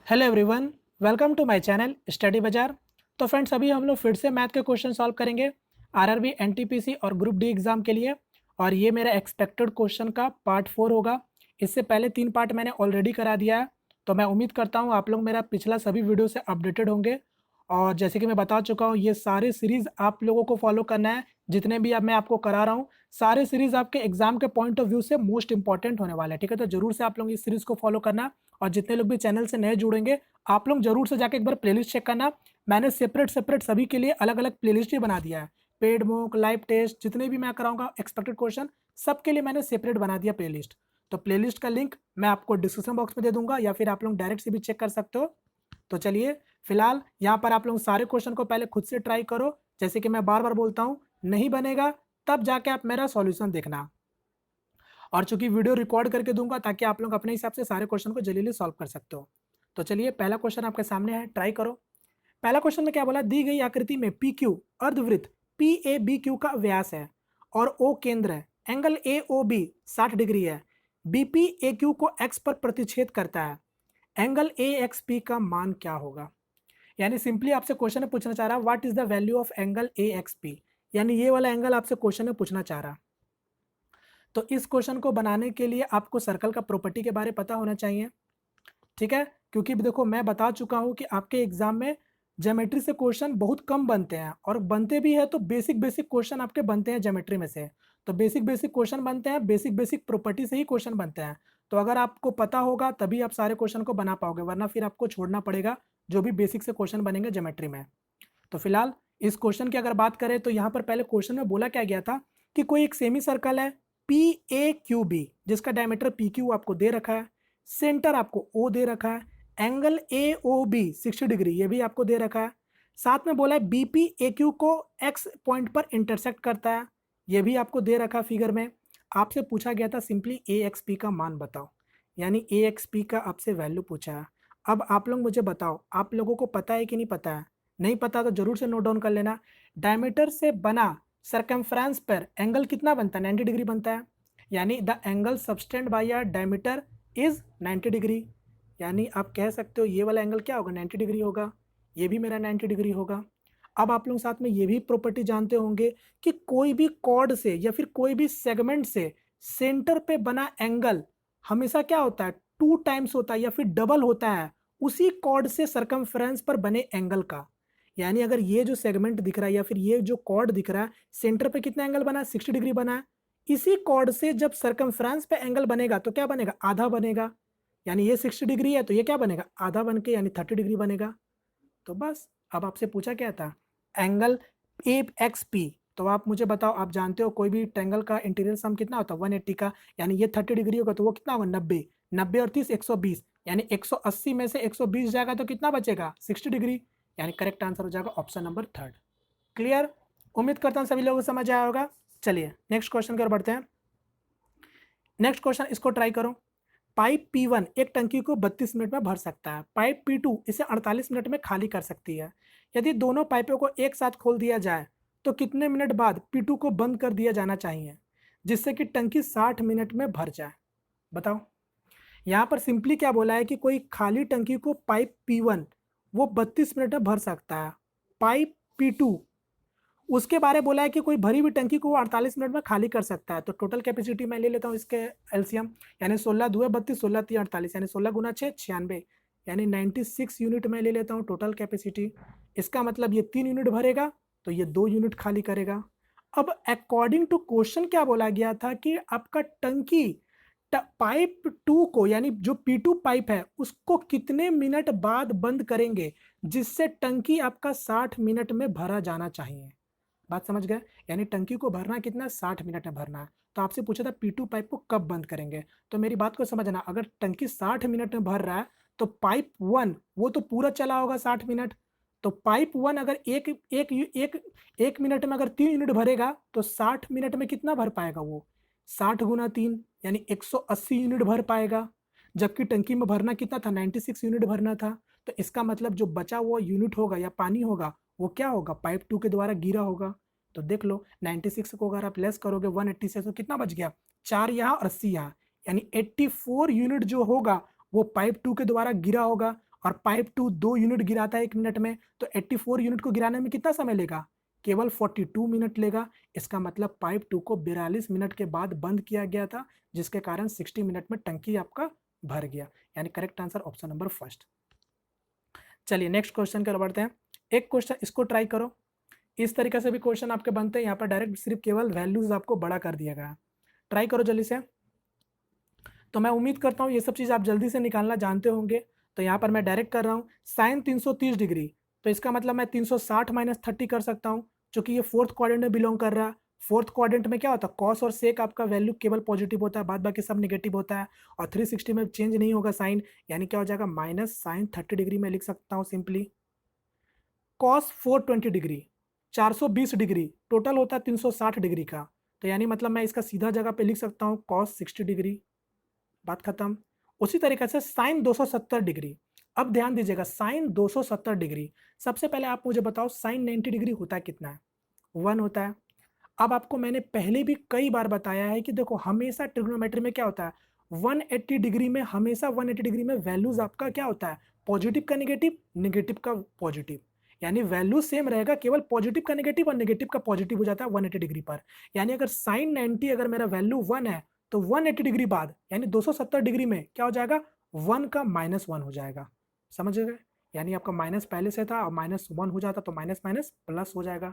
Hello everyone, welcome to my channel study बाजार। तो friends, अभी हम लोग फिर से मैथ के क्वेश्चन सॉल्व करेंगे आरआरबी, एनटीपीसी और ग्रुप डी एग्जाम के लिए। और ये मेरा एक्सपेक्टेड क्वेश्चन का पार्ट 4 होगा। इससे पहले 3 पार्ट मैंने ऑलरेडी करा दिया है, तो मैं उम्मीद करता हूँ आप लोग मेरा पिछला सभी वीडियो से अपडेटेड होंगे। और जैसे कि मैं बता चुका हूँ, ये सारे सीरीज़ आप लोगों को फॉलो करना है। जितने भी अब मैं आपको करा रहा हूँ, सारे सीरीज़ आपके एग्जाम के पॉइंट ऑफ व्यू से मोस्ट इंपॉर्टेंट होने वाले हैं, ठीक है। तो जरूर से आप लोग इस सीरीज़ को फॉलो करना। और जितने लोग भी चैनल से नए जुड़ेंगे, आप लोग जरूर से जाके एक बार प्लेलिस्ट चेक करना। मैंने सेपरेट सभी के लिए अलग अलग प्लेलिस्ट ही बना दिया है। पेड मॉक, लाइव टेस्ट, जितने भी मैं कराऊंगा एक्सपेक्टेड क्वेश्चन, सबके लिए मैंने सेपरेट बना दिया प्लेलिस्ट। तो प्लेलिस्ट का लिंक मैं आपको डिस्क्रिप्शन बॉक्स में दे दूंगा, या फिर आप लोग डायरेक्ट से भी चेक कर सकते हो। तो चलिए, फिलहाल यहाँ पर आप लोग सारे क्वेश्चन को पहले खुद से ट्राई करो। जैसे कि मैं बार बार बोलता हूँ, नहीं बनेगा तब जाके आप मेरा सॉल्यूशन देखना। और चूंकि वीडियो रिकॉर्ड करके दूंगा, ताकि आप लोग अपने हिसाब से सारे क्वेश्चन को जल्दी सॉल्व कर सकते हो। तो चलिए, पहला क्वेश्चन आपके सामने है, ट्राई करो। पहला क्वेश्चन में क्या बोला, दी गई आकृति में पी क्यू अर्धवृत्त पी ए बी क्यू का व्यास है और ओ केंद्र है। Angle A O B 60 degree है। बीपी ए क्यू को एक्स पर प्रतिच्छेद करता है। एंगल ए एक्स पी का मान क्या होगा। यानी सिंपली आपसे क्वेश्चन में पूछना चाह रहा है, what is the value of angle A x P. यानी ये वाला एंगल आपसे क्वेश्चन में पूछना चाह रहा। तो इस क्वेश्चन को बनाने के लिए आपको सर्कल का प्रॉपर्टी के बारे में पता होना चाहिए, ठीक है। क्योंकि देखो, मैं बता चुका हूं कि आपके एग्जाम में ज्योमेट्री से क्वेश्चन बहुत कम बनते हैं, और बनते भी है तो बेसिक बेसिक क्वेश्चन आपके बनते हैं ज्योमेट्री में से। तो बेसिक बेसिक क्वेश्चन बनते हैं, बेसिक बेसिक प्रॉपर्टी से ही क्वेश्चन बनते हैं। तो अगर आपको पता होगा तभी आप सारे क्वेश्चन को बना पाओगे, वरना फिर आपको छोड़ना पड़ेगा जो भी बेसिक से क्वेश्चन बनेंगे ज्योमेट्री में। तो फिलहाल इस क्वेश्चन की अगर बात करें, तो यहाँ पर पहले क्वेश्चन में बोला क्या गया था कि कोई एक सेमी सर्कल है पी ए क्यू बी, जिसका डायमीटर पी क्यू आपको दे रखा है, सेंटर आपको ओ दे रखा है, angle A O B 60 degree ये भी आपको दे रखा है। साथ में बोला है बीपी ए क्यू को एक्स पॉइंट पर इंटरसेक्ट करता है, ये भी आपको दे रखा फिगर में। आपसे पूछा गया था सिंपली ए एक्स पी का मान बताओ, यानी ए एक्स पी का आपसे वैल्यू पूछा है। अब आप लोग मुझे बताओ, आप लोगों को पता है कि नहीं पता है। नहीं पता तो जरूर से नोट डाउन कर लेना। डायमीटर से बना सरकमफ्रेंस पर एंगल कितना बनता है, 90 डिग्री बनता है। यानी the angle subtended by a diameter is 90 degree. यानी आप कह सकते हो ये वाला एंगल क्या होगा, 90 डिग्री होगा। ये भी मेरा 90 डिग्री होगा। अब आप लोग साथ में ये भी प्रॉपर्टी जानते होंगे कि कोई भी कॉर्ड से या फिर कोई भी सेगमेंट से सेंटर पे बना एंगल हमेशा क्या होता है, 2 टाइम्स होता है या फिर डबल होता है उसी कॉर्ड से सरकमफ्रेंस पर बने एंगल का। यानी अगर ये जो सेगमेंट दिख रहा है या फिर ये जो कॉर्ड दिख रहा है, सेंटर पे कितना एंगल बना है, 60 डिग्री बना है। इसी कॉर्ड से जब सरकमफ्रेंस पे एंगल बनेगा तो क्या बनेगा, आधा बनेगा। यानी ये 60 डिग्री है तो ये क्या बनेगा, आधा बन के यानी 30 डिग्री बनेगा। तो बस, अब आपसे पूछा क्या था, एंगल ए एक्स पी। तो आप मुझे बताओ, आप जानते हो कोई भी ट्रायंगल का इंटीरियर सम कितना होता है, 180 का। यानी ये 30 डिग्री होगा तो वो कितना होगा, 90। 90 और 30 120, यानी 180 में से 120 जाएगा तो कितना बचेगा, 60 डिग्री। यानी करेक्ट आंसर हो जाएगा ऑप्शन नंबर 3। क्लियर। उम्मीद करता हूँ सभी लोगों को समझ आया होगा। चलिए नेक्स्ट क्वेश्चन की ओर बढ़ते हैं। नेक्स्ट क्वेश्चन, इसको ट्राई करो। पाइप P1 एक टंकी को 32 मिनट में भर सकता है। पाइप P2 इसे 48 मिनट में खाली कर सकती है। यदि दोनों पाइपों को एक साथ खोल दिया जाए तो कितने मिनट बाद P2 को बंद कर दिया जाना चाहिए, जिससे कि टंकी 60 मिनट में भर जाए। बताओ। यहाँ पर सिंपली क्या बोला है कि कोई खाली टंकी को पाइप P1 वो 32 मिनट में भर सकता है। पाइप P2 उसके बारे बोला है कि कोई भरी हुई टंकी को वो 48 मिनट में खाली कर सकता है। तो टोटल कैपेसिटी मैं ले लेता हूँ इसके एलसीएम, यानी 16 2 32, 16 3 48, यानी 16 गुना 6 96, यानी 96 यूनिट मैं ले लेता हूँ टोटल कैपेसिटी। इसका मतलब ये 3 यूनिट भरेगा तो ये 2 यूनिट खाली करेगा। अब अकॉर्डिंग टू क्वेश्चन क्या बोला गया था कि आपका टंकी पाइप 2 को, यानी जो P2 पाइप है उसको कितने मिनट बाद बंद करेंगे, जिससे टंकी आपका 60 मिनट में भरा जाना चाहिए। बात समझ गए। यानी टंकी को भरना कितना, 60 मिनट में भरना है। तो आपसे पूछा था P2 पाइप को कब बंद करेंगे। तो मेरी बात को समझना, अगर टंकी 60 मिनट में भर रहा है तो पाइप 1 वो तो पूरा चला होगा 60 मिनट। तो पाइप 1 अगर एक एक एक एक मिनट में अगर 3 यूनिट भरेगा तो 60 मिनट में कितना भर पाएगा वो, 60 गुना 3 यानी 180 यूनिट भर पाएगा। जबकि टंकी में भरना कितना था, 96 यूनिट भरना था। तो इसका मतलब जो बचा हुआ यूनिट होगा या पानी होगा वो क्या होगा, पाइप 2 के द्वारा गिरा होगा। तो देख लो, 96 को अगर आप लेस करोगे 180 से तो कितना बच गया, 4 यहाँ और 80 यहाँ, यानी 84 यूनिट जो होगा वो पाइप 2 के द्वारा गिरा होगा। और पाइप 2 2 यूनिट गिराता है 1 मिनट में, तो 84 यूनिट को गिराने में कितना समय लेगा? केवल 42 मिनट लेगा। इसका मतलब पाइप 2 को 42 मिनट के बाद बंद किया गया था, जिसके कारण 60 मिनट में टंकी आपका भर गया। यानी correct answer option number first. चलिए नेक्स्ट क्वेश्चन की ओर बढ़ते हैं। एक क्वेश्चन इसको ट्राई करो। इस तरीके से भी क्वेश्चन आपके बनते हैं, यहाँ पर डायरेक्ट सिर्फ केवल वैल्यूज आपको बड़ा कर दिया गया है। ट्राई करो जल्दी से। तो मैं उम्मीद करता हूँ ये सब चीज़ आप जल्दी से निकालना जानते होंगे। तो यहाँ पर मैं डायरेक्ट कर रहा हूँ साइन 330 डिग्री, तो इसका मतलब मैं 360 माइनस 30 कर सकता हूँ, चूंकि ये फोर्थ क्वाड्रेंट में बिलोंग कर रहा है। फोर्थ क्वाड्रेंट में क्या होता है, कॉस और सेक आपका वैल्यू केवल पॉजिटिव होता है, बाद बाकी सब नेगेटिव होता है, और 360 में चेंज नहीं होगा साइन, यानी क्या हो जाएगा माइनस साइन 30 डिग्री में लिख सकता हूँ simply. Cos 420 degree 420 degree total होता है 360 डिग्री का, तो यानी मतलब मैं इसका सीधा जगह पे लिख सकता हूँ कॉस 60 डिग्री, बात खत्म। उसी तरीके से साइन 270 डिग्री। अब ध्यान दीजिएगा साइन 270 डिग्री, सबसे पहले आप मुझे बताओ साइन 90 डिग्री होता है कितना है? 1 होता है। अब आपको मैंने पहले भी कई बार बताया है कि देखो हमेशा ट्रिग्नोमेट्री में क्या होता है, 180 डिग्री में हमेशा 180 डिग्री में वैल्यूज आपका क्या होता है, पॉजिटिव का नेगेटिव, नेगेटिव का पॉजिटिव, यानी वैल्यू सेम रहेगा, केवल पॉजिटिव का नेगेटिव और नेगेटिव का पॉजिटिव हो जाता है 180 डिग्री पर। यानी अगर साइन 90 अगर मेरा वैल्यू 1 है, तो 180 डिग्री बाद यानी 270 डिग्री में क्या हो जाएगा, 1 का -1 हो जाएगा। समझ गए? यानी आपका माइनस पहले से था और -1 हो जाता तो माइनस माइनस प्लस हो जाएगा।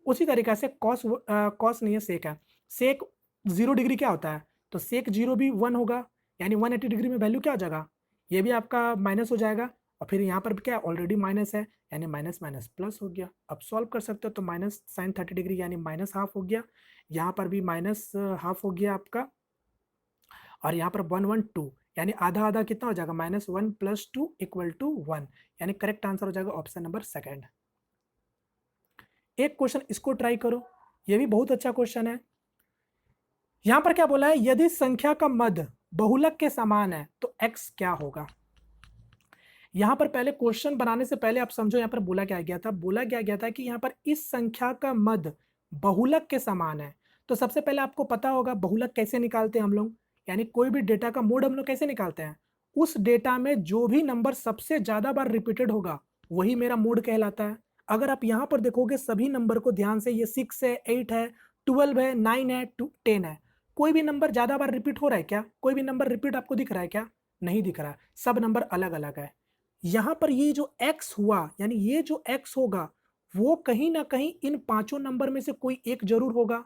उसी तरीके से कॉस नहीं है, सेक है। सेक 0 डिग्री क्या होता है, तो सेक 0 भी 1 होगा, यानी 180 डिग्री में वैल्यू क्या हो जाएगा, ये भी आपका माइनस हो जाएगा, और फिर यहाँ पर भी क्या ऑलरेडी माइनस है, यानी माइनस माइनस प्लस हो गया। अब सॉल्व कर सकते हो तो माइनस साइन 30 डिग्री यानी माइनस हाफ हो गया, यहाँ पर भी माइनस हाफ हो गया आपका, और यहाँ पर 1 1 2 यानी आधा आधा कितना हो जाएगा, -1 + 2 = 1, यानी करेक्ट आंसर हो जाएगा ऑप्शन नंबर सेकंड। एक क्वेश्चन इसको ट्राई करो, ये भी बहुत अच्छा क्वेश्चन है। यहां पर क्या बोला है, यदि संख्या का मध्य बहुलक के समान है तो x क्या होगा। यहां पर पहले क्वेश्चन बनाने से पहले आप समझो यहां पर बोला क्या गया था, बोला क्या गया था कि यहां पर इस संख्या का मध्य बहुलक के समान है। तो सबसे पहले आपको पता होगा बहुलक कैसे निकालते हैं हम लोग, यानी कोई भी डेटा का मोड हम लोग कैसे निकालते हैं, उस डेटा में जो भी नंबर सबसे ज्यादा बार रिपीटेड होगा वही मेरा मोड कहलाता है। अगर आप यहाँ पर देखोगे सभी नंबर को ध्यान से, ये 6 है, 8 है, 12 है, 9 है, 10 है, कोई भी नंबर ज्यादा बार रिपीट हो रहा है क्या, कोई भी नंबर रिपीट आपको दिख रहा है क्या, नहीं दिख रहा, सब नंबर अलग अलग है। यहाँ पर ये जो x हुआ, यानी ये जो x होगा वो कहीं ना कहीं इन पांचों नंबर में से कोई एक जरूर होगा,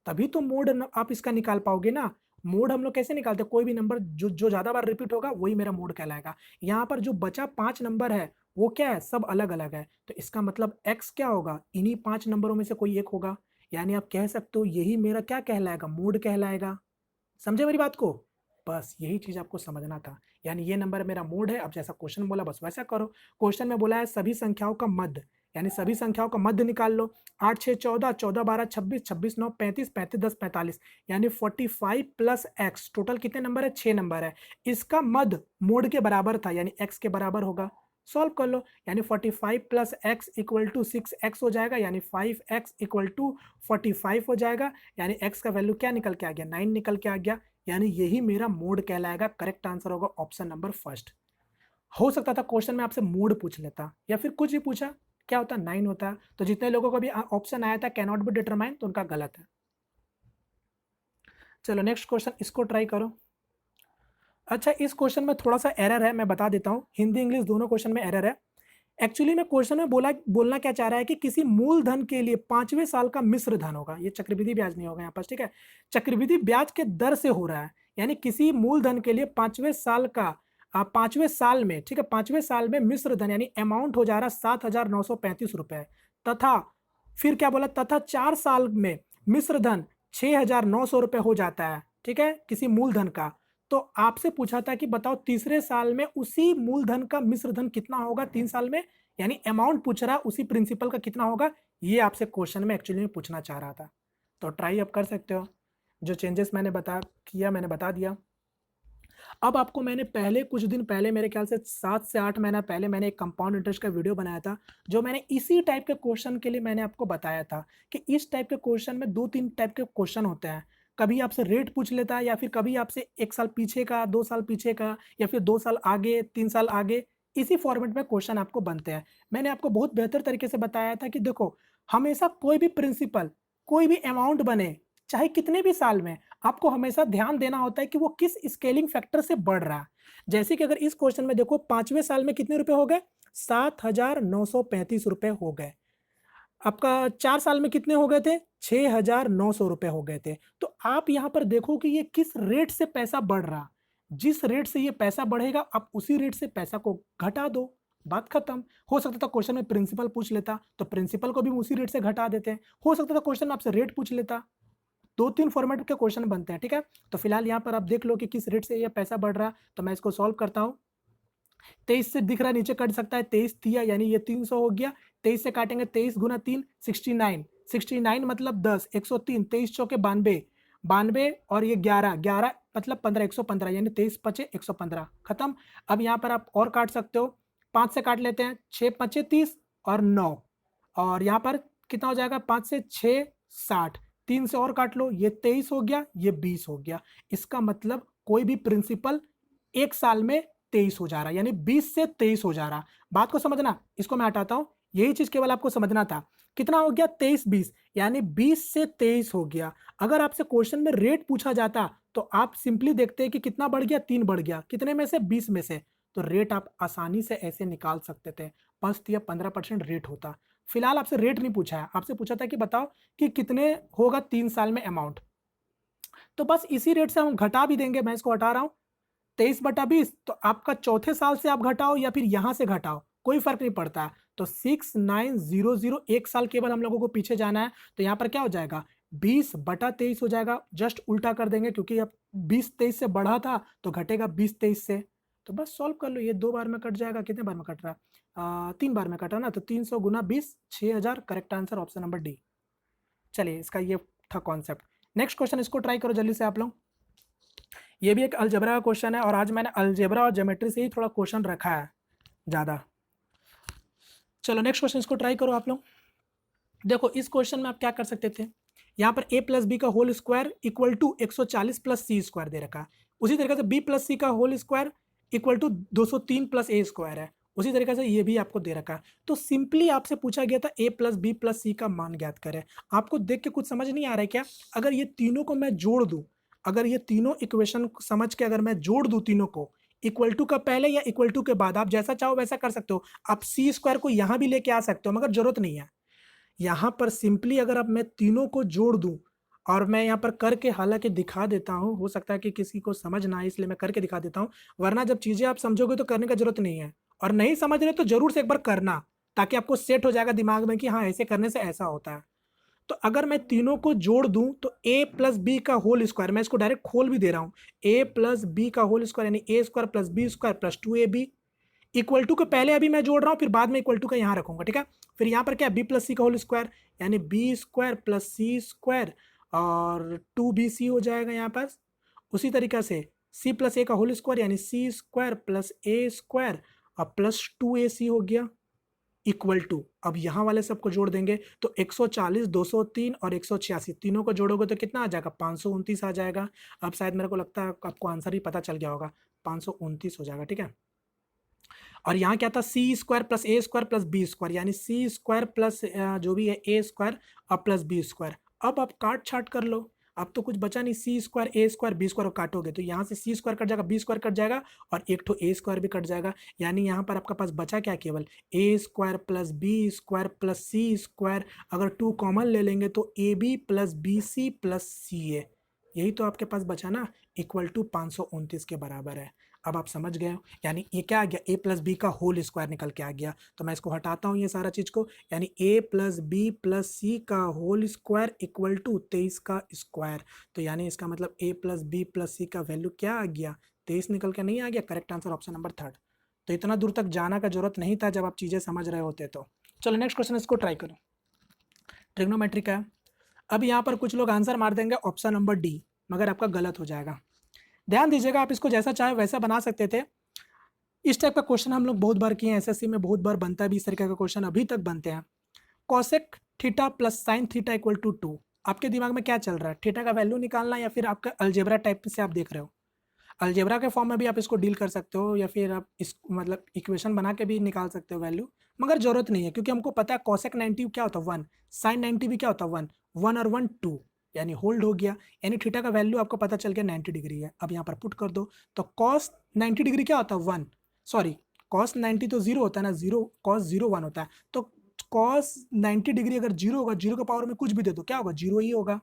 तभी तो मोड आप इसका निकाल पाओगे ना। मोड हम लोग कैसे निकालते हैं, कोई भी नंबर जो जो ज्यादा बार रिपीट होगा वही मेरा मोड कहलाएगा। यहाँ पर जो बचा 5 नंबर है वो क्या है, सब अलग अलग है, तो इसका मतलब x क्या होगा, इन्हीं 5 नंबरों में से कोई एक होगा, यानी आप कह सकते हो यही मेरा क्या कहलाएगा, मोड कहलाएगा। समझे मेरी बात को, बस यही चीज आपको समझना था, यानी ये नंबर मेरा मोड है। अब जैसा क्वेश्चन बोला बस वैसा करो। क्वेश्चन में बोला है सभी संख्याओं का मध्य, यानी सभी संख्याओं का मध्य निकाल लो। 8 6 14, 14 12 26, 26 9 35, 35 10 45, यानी 45 + x, टोटल कितने नंबर है, 6 नंबर है। इसका मध्य मोड के बराबर था, यानी x के बराबर होगा। सॉल्व कर लो, यानी 45 + x = 6x हो जाएगा, यानी 5x = 45 हो जाएगा, यानी x का वैल्यू क्या निकल के आ गया, 9 निकल के आ गया, यानी यही मेरा मोड कहलाएगा। करेक्ट आंसर होगा ऑप्शन नंबर फर्स्ट। हो सकता था क्वेश्चन में आपसे मोड पूछ लेता या फिर कुछ भी पूछा, क्या होता 9 होता, तो जितने लोगों को भी ऑप्शन आया था कैन नॉट बी डिटरमाइन, तो उनका गलत है। चलो नेक्स्ट क्वेश्चन इसको ट्राई करो। अच्छा इस क्वेश्चन में थोड़ा सा एरर है, मैं बता देता हूँ, हिंदी इंग्लिश दोनों क्वेश्चन में एरर है। एक्चुअली में क्वेश्चन में बोलना क्या चाह रहा है कि किसी मूलधन के लिए 5वें साल का मिश्र धन होगा, ये चक्रवृद्धि ब्याज नहीं होगा यहाँ पर, ठीक है, चक्रवृद्धि ब्याज के दर से हो रहा है, यानी किसी मूलधन के लिए 5वें साल का 5वें साल में, ठीक है, 5वें साल में मिश्र धन यानी अमाउंट हो जा रहा है 7,935 रुपए, तथा फिर क्या बोला, तथा 4 साल में मिश्र धन 6,900 रुपए हो जाता है, ठीक है, किसी मूलधन का। तो आपसे पूछा था कि बताओ तीसरे साल में उसी मूलधन का मिश्र धन कितना होगा 3 साल में, यानी अमाउंट पूछ रहा उसी प्रिंसिपल का कितना होगा, ये आपसे क्वेश्चन में एक्चुअली में पूछना चाह रहा था। तो ट्राई आप कर सकते हो, जो चेंजेस मैंने मैंने बता दिया। अब आपको मैंने पहले कुछ दिन पहले, मेरे ख्याल से 7 से 8 महीना पहले मैंने एक कंपाउंड इंटरेस्ट का वीडियो बनाया था, जो मैंने इसी टाइप के क्वेश्चन के लिए मैंने आपको बताया था कि इस टाइप के क्वेश्चन में 2-3 टाइप के क्वेश्चन होते हैं। कभी आपसे रेट पूछ लेता है, या फिर कभी आपसे 1 साल पीछे का, 2 साल पीछे का, या फिर 2 साल आगे, 3 साल आगे, इसी फॉर्मेट में क्वेश्चन आपको बनते हैं। मैंने आपको बहुत बेहतर तरीके से बताया था कि देखो, हमेशा कोई भी प्रिंसिपल, कोई भी अमाउंट बने, चाहे कितने भी साल में, आपको हमेशा ध्यान देना होता है कि वो किस स्केलिंग फैक्टर से बढ़ रहा है। जैसे कि अगर इस क्वेश्चन में देखो, 5वें साल में कितने रुपए हो गए? 7,935 रुपए हो गए। आपका 4 साल में कितने हो गए थे? 6,900 रुपए हो गए थे। तो आप यहाँ पर देखो कि ये किस रेट से पैसा बढ़ रहा। जिस रेट से ये पैसा बढ़ेगा, आप उसी रेट से पैसा को घटा दो, बात खत्म। हो सकता था क्वेश्चन में प्रिंसिपल पूछ लेता, तो प्रिंसिपल को भी उसी रेट से घटा देते हैं। हो सकता था क्वेश्चन में आपसे रेट पूछ लेता। 2-3 फॉर्मेट के क्वेश्चन बनते हैं, ठीक है? तो फिलहाल यहाँ पर आप देख लो कि किस रेट से ये पैसा बढ़ रहा है, तो मैं इसको सॉल्व करता हूँ। 23 से दिख रहा है, नीचे कट सकता है, 23 दिया यानी ये 300 हो गया। 23 से काटेंगे, 23 गुना 3 69, 69 मतलब 10, 103, 23 चौके 92, 92 और ये 11, 11 मतलब 15, 115 यानी 23 पचे 115, खत्म। अब यहाँ पर आप और काट सकते हो, 5 से काट लेते हैं, 6 पचे 30 और 9, और यहाँ पर कितना हो जाएगा? 5 से 6 60, 3 से और काट लो, ये 23 हो गया, ये 20 हो गया। इसका मतलब कोई भी प्रिंसिपल एक साल में 23 हो जा रहा है, यानी 20 से 23 हो जा रहा। बात को समझना, इसको मैं हटाता हूं, यही चीज केवल आपको समझना था। कितना हो गया? 23 20, यानी 20 से 23 हो गया। अगर आपसे क्वेश्चन में रेट पूछा जाता तो आप सिंपली देखते हैं कि कितना बढ़ गया? 3 बढ़ गया। कितने में से? 20 में से। तो रेट आप आसानी से ऐसे निकाल सकते थे, 5 या 15% रेट होता। फिलहाल आपसे रेट नहीं पूछा है, आपसे पूछा था कि बताओ कि कितने होगा 3 साल में अमाउंट। तो बस इसी रेट से हम घटा भी देंगे। मैं इसको हटा रहा हूं, 23/20, तो आपका चौथे साल से आप घटाओ या फिर यहां से घटाओ, कोई फर्क नहीं पड़ता। तो 6900, एक साल केवल हम लोगों को पीछे जाना है। तो यहां पर क्या हो जाएगा? 20/23 हो जाएगा। जस्ट उल्टा कर देंगे, क्योंकि अब 20-23 से बढ़ा था तो घटेगा 20-23 से। तो बस सॉल्व कर लो, ये 2 बार में कट जाएगा। कितने बार में कट रहा है? 3 बार में कटा ना। तो 300 गुना 20, 6000। Correct answer option number D. चलिए, इसका ये था कॉन्सेप्ट। नेक्स्ट क्वेश्चन, इसको ट्राई करो जल्दी से आप लोग। ये भी एक अलजेब्रा का क्वेश्चन है, और आज मैंने अलजेब्रा और ज्योमेट्री से ही थोड़ा क्वेश्चन रखा है ज़्यादा। चलो नेक्स्ट क्वेश्चन, इसको ट्राई करो आप लोग। देखो, इस क्वेश्चन में आप क्या कर सकते थे, यहाँ पर a प्लस बी का whole square equal to 140 plus C square दे रखा है। उसी तरीके से b प्लस सी का whole square equal to 203 plus A square है। उसी तरीके से ये भी आपको दे रखा है। तो सिंपली आपसे पूछा गया था a plus B plus C का मान ज्ञात करें। आपको देख के कुछ समझ नहीं आ रहा है क्या? अगर ये तीनों को मैं जोड़ दूं, अगर ये तीनों इक्वेशन समझ के अगर मैं जोड़ दूं तीनों को, इक्वल टू का पहले या इक्वल टू के बाद, आप जैसा चाहो वैसा कर सकते हो। आप सी स्क्वायर को यहाँ भी लेके आ सकते हो, मगर जरूरत नहीं है। यहाँ पर सिंपली अगर अब मैं तीनों को जोड़ दूं, और मैं यहाँ पर करके हालांकि दिखा देता हूँ, हो सकता है कि किसी को समझ ना आए इसलिए मैं करके दिखा देता हूँ, वरना जब चीजें आप समझोगे तो करने का जरूरत नहीं है। और नहीं समझ रहे तो जरूर से एक बार करना, ताकि आपको सेट हो जाएगा दिमाग में कि हाँ, ऐसे करने से ऐसा होता है। तो अगर मैं तीनों को जोड़ दूं तो a प्लस बी का होल स्क्वायर, मैं इसको डायरेक्ट खोल भी दे रहा हूं, a प्लस बी का होल स्क्वायर यानी A square plus B square plus 2ab, equal to के पहले अभी मैं जोड़ रहा हूँ, फिर बाद में इक्वल टू का यहाँ रखूंगा, ठीक है। फिर यहाँ पर क्या, बी प्लस सी का होल स्क्वायर यानी B square plus C square और 2bc हो जाएगा यहाँ पर। उसी तरीके से सी प्लस ए का होल स्क्वायर यानी सी स्क्वायर प्लस ए स्क्वायर और प्लस 2ac हो गया, इक्वल टू, अब यहाँ वाले सबको जोड़ देंगे तो 140, 203 और 186, तीनों को जोड़ोगे तो कितना आ जाएगा? 529 आ जाएगा। अब शायद मेरे को लगता है आपको आंसर ही पता चल गया होगा, 529 हो जाएगा, ठीक है। और यहाँ क्या था? सी square plus A square plus B square यानी सी स्क्वायर प्लस जो भी है ए स्क्वायर और प्लस बी स्क्वायर। अब आप काट छाट कर लो, अब तो कुछ बचा नहीं, सी स्क्वायर ए स्क्वायर बी स्क्वायर काटोगे तो यहाँ से सी स्क्वायर कट जाएगा, बी स्क्वायर कट जाएगा और एक ठो ए स्क्वायर भी कट जाएगा। यानी यहाँ पर आपका पास बचा क्या? केवल A square plus B square plus C square. अगर 2 कॉमन ले लेंगे तो A B plus B C plus C A, यही तो आपके पास बचा ना, इक्वल टू 529 के बराबर है। अब आप समझ गए हो, यानी ये क्या आ गया? ए प्लस बी का होल स्क्वायर निकल के आ गया। तो मैं इसको हटाता हूँ ये सारा चीज को, यानी ए प्लस बी प्लस सी का होल स्क्वायर इक्वल टू 23 का स्क्वायर। तो यानी इसका मतलब ए प्लस बी प्लस सी का वैल्यू क्या आ गया? 23 निकल के नहीं आ गया। Correct answer option number 3। तो इतना दूर तक जाना का जरूरत नहीं था जब आप चीजें समझ रहे होते तो। चलो नेक्स्ट क्वेश्चन, इसको ट्राई करो। ट्रिग्नोमेट्री का है। अब यहाँ पर कुछ लोग आंसर मार देंगे ऑप्शन नंबर डी, मगर आपका गलत हो जाएगा। ध्यान दीजिएगा, आप इसको जैसा चाहे वैसा बना सकते थे। इस टाइप का क्वेश्चन हम लोग बहुत बार किए हैं, एसएससी में बहुत बार बनता है भी, इस तरीके का क्वेश्चन अभी तक बनते हैं। Cosec theta plus sine theta equal to 2, आपके दिमाग में क्या चल रहा है? थीटा का वैल्यू निकालना या फिर आपका अलजेब्रा टाइप से आप देख रहे हो? अलजेब्रा के फॉर्म में भी आप इसको डील कर सकते हो या फिर आप इस मतलब इक्वेशन बना के भी निकाल सकते हो वैल्यू, मगर जरूरत नहीं है क्योंकि हमको पता है कॉसेक 90 क्या होता है 1, साइन 90 भी क्या होता है 1, 1 और 1 2, यानी होल्ड हो गया, यानी थीटा का वैल्यू आपको पता चल गया 90 डिग्री है। अब यहाँ पर पुट कर दो तो कॉस 90 डिग्री क्या होता है 1, सॉरी कॉस 90 तो जीरो होता है ना, जीरो कॉस 0 1 होता है, तो कॉस 90 डिग्री अगर जीरो होगा, जीरो के पावर में कुछ भी दे दो क्या होगा, जीरो ही होगा।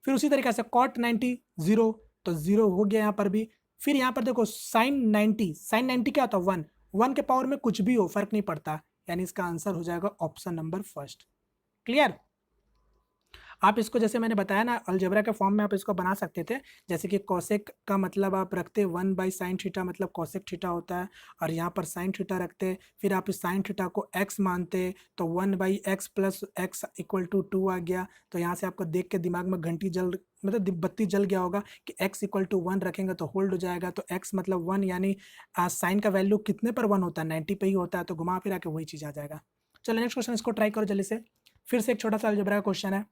फिर उसी तरीके से कॉट 90 जीरो, तो जीरो हो गया यहाँ पर भी। फिर यहाँ पर देखो साइन 90, साइन 90 क्या होता है 1, 1 के पावर में कुछ भी हो फर्क नहीं पड़ता, यानी इसका आंसर हो जाएगा ऑप्शन नंबर फर्स्ट। क्लियर। आप इसको जैसे मैंने बताया ना अलजेब्रा के फॉर्म में आप इसको बना सकते थे, जैसे कि कोसेक का मतलब आप रखते 1 बाई साइन थीटा मतलब कोसेक थीटा होता है, और यहाँ पर साइन थीटा रखते, फिर आप इस साइन थीटा को x मानते तो 1 by x plus x equal to 2 आ गया। तो यहाँ से आपको देख के दिमाग में घंटी जल मतलब बत्ती जल गया होगा कि x इक्वल टू 1 रखेंगे तो होल्ड हो जाएगा, तो x मतलब 1, यानी साइन का वैल्यू कितने पर 1 होता है, 90 पे ही होता है, तो घुमा फिरा के वही चीज़ आ जाएगा। चलो नेक्स्ट क्वेश्चन इसको ट्राई करो जल्दी से। फिर से एक छोटा सा अलजेब्रा का क्वेश्चन है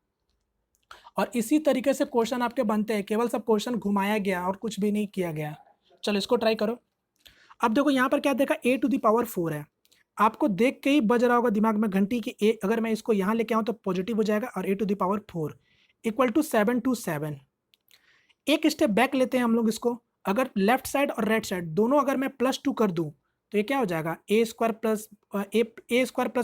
और इसी तरीके से क्वेश्चन आपके बनते हैं, केवल सब क्वेश्चन घुमाया गया और कुछ भी नहीं किया गया। चलो इसको ट्राई करो। अब देखो यहाँ पर क्या देखा, a टू द पावर 4 है, आपको देख के ही बज रहा होगा दिमाग में घंटी कि a अगर मैं इसको यहाँ लेके आऊँ तो पॉजिटिव हो जाएगा, और a to the power 4 equal to 7 to 7। एक स्टेप बैक लेते हैं हम लोग इसको, अगर लेफ्ट साइड और राइट साइड दोनों अगर मैं +2 कर दूं तो ये क्या हो जाएगा, A square plus